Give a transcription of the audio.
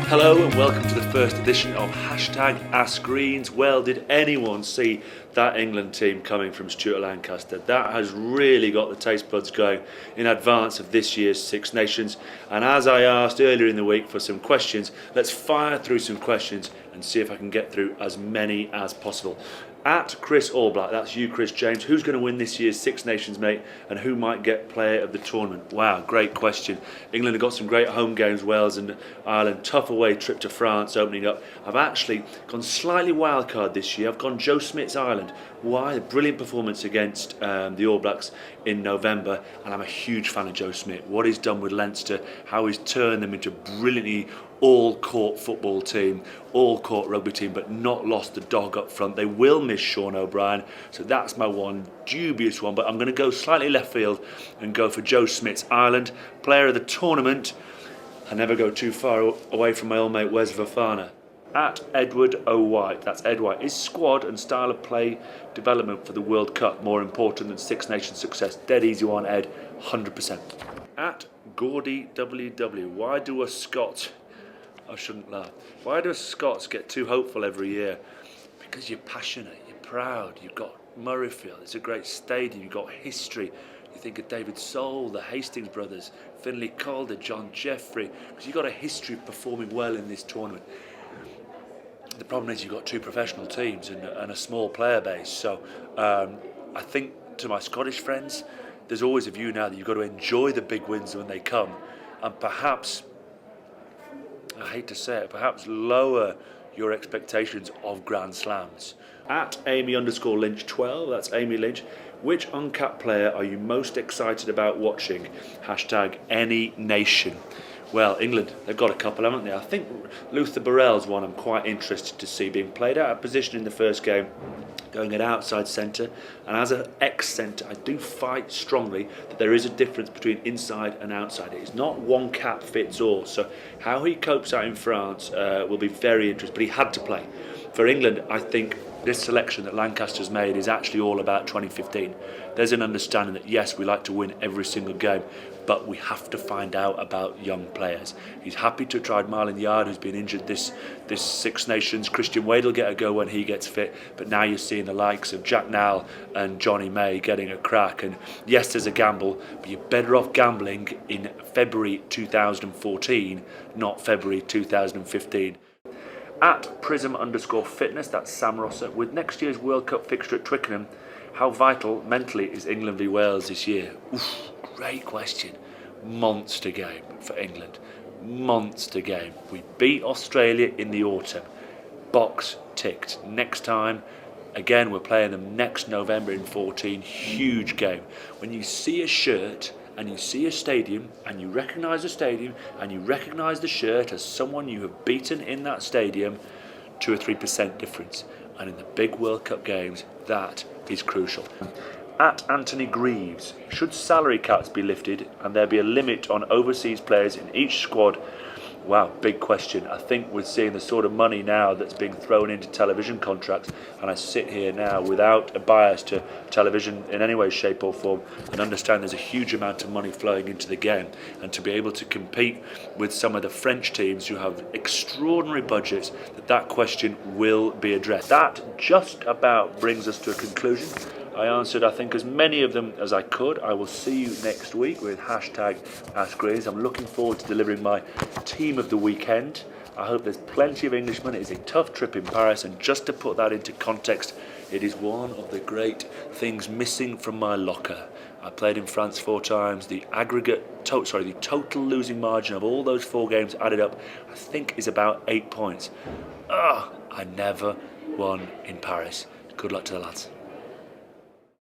Hello and welcome to the first edition of #AskGreens. Well, did anyone see that England team coming from Stuart Lancaster? That has really got the taste buds going in advance of this year's Six Nations. And as I asked earlier in the week for some questions, let's fire through some questions and see if I can get through as many as possible. At Chris Allblack, that's you, Chris James, who's going to win this year's Six Nations, mate, and who might get player of the tournament? Wow, great question. England have got some great home games, Wales and Ireland, tough away trip to France opening up. I've actually gone slightly wildcard this year. I've gone Joe Smith's Ireland. Why? A brilliant performance against the All Blacks in November, and I'm a huge fan of Joe Smith. What he's done with Leinster, how he's turned them into a brilliantly all-court football team, all-court rugby team, but not lost the dog up front. They will miss Sean O'Brien, so that's my one dubious one, but I'm going to go slightly left field and go for Joe Smith's Ireland. Player of the tournament, I never go too far away from my old mate Wes Fofana. At Edward O. White, that's Ed White, is squad and style of play development for the World Cup more important than Six Nations success? Dead easy one, Ed, 100%. At Gordy WW, why do us Scots... I shouldn't laugh. Why do Scots get too hopeful every year? Because you're passionate, you're proud, you've got Murrayfield, it's a great stadium, you've got history. You think of David Soul, the Hastings brothers, Finlay Calder, John Jeffrey, because you've got a history of performing well in this tournament. The problem is you've got two professional teams and a small player base. So I think to my Scottish friends, there's always a view now that you've got to enjoy the big wins when they come, and perhaps, I hate to say it, perhaps lower your expectations of Grand Slams. At Amy_Lynch12, that's Amy Lynch, which uncapped player are you most excited about watching? #AnyNation. Well, England, they've got a couple, haven't they? I think Luther Burrell's one I'm quite interested to see being played out of position in the first game, going at outside centre, and as an ex-centre I do fight strongly that there is a difference between inside and outside. It is not one cap fits all, so how he copes out in France will be very interesting, but he had to play. For England, I think this selection that Lancaster's made is actually all about 2015. There's an understanding that yes, we like to win every single game, but we have to find out about young players. He's happy to try Marlon Yard, who's been injured this Six Nations. Christian Wade will get a go when he gets fit, but now you're seeing the likes of Jack Nowell and Johnny May getting a crack. And yes, there's a gamble, but you're better off gambling in February 2014, not February 2015. At Prism_Fitness, that's Sam Rosser, with next year's World Cup fixture at Twickenham, how vital mentally is England v Wales this year? Oof, great question. Monster game for England. Monster game. We beat Australia in the autumn. Box ticked. Next time, again, we're playing them next November in 14. Huge game. When you see a shirt and you see a stadium and you recognise the stadium and you recognise the shirt as someone you have beaten in that stadium, 2 or 3% difference. And in the big World Cup games, that is crucial. At Anthony Greaves, should salary caps be lifted and there be a limit on overseas players in each squad? Wow, big question. I think we're seeing the sort of money now that's being thrown into television contracts, and I sit here now without a bias to television in any way, shape or form, and understand there's a huge amount of money flowing into the game, and to be able to compete with some of the French teams who have extraordinary budgets, that question will be addressed. That just about brings us to a conclusion. I answered, I think, as many of them as I could. I will see you next week with #AskGreens. I'm looking forward to delivering my team of the weekend. I hope there's plenty of Englishmen. It is a tough trip in Paris, and just to put that into context, it is one of the great things missing from my locker. I played in France 4 times. The total losing margin of all those 4 games added up, I think, is about 8 points. I never won in Paris. Good luck to the lads.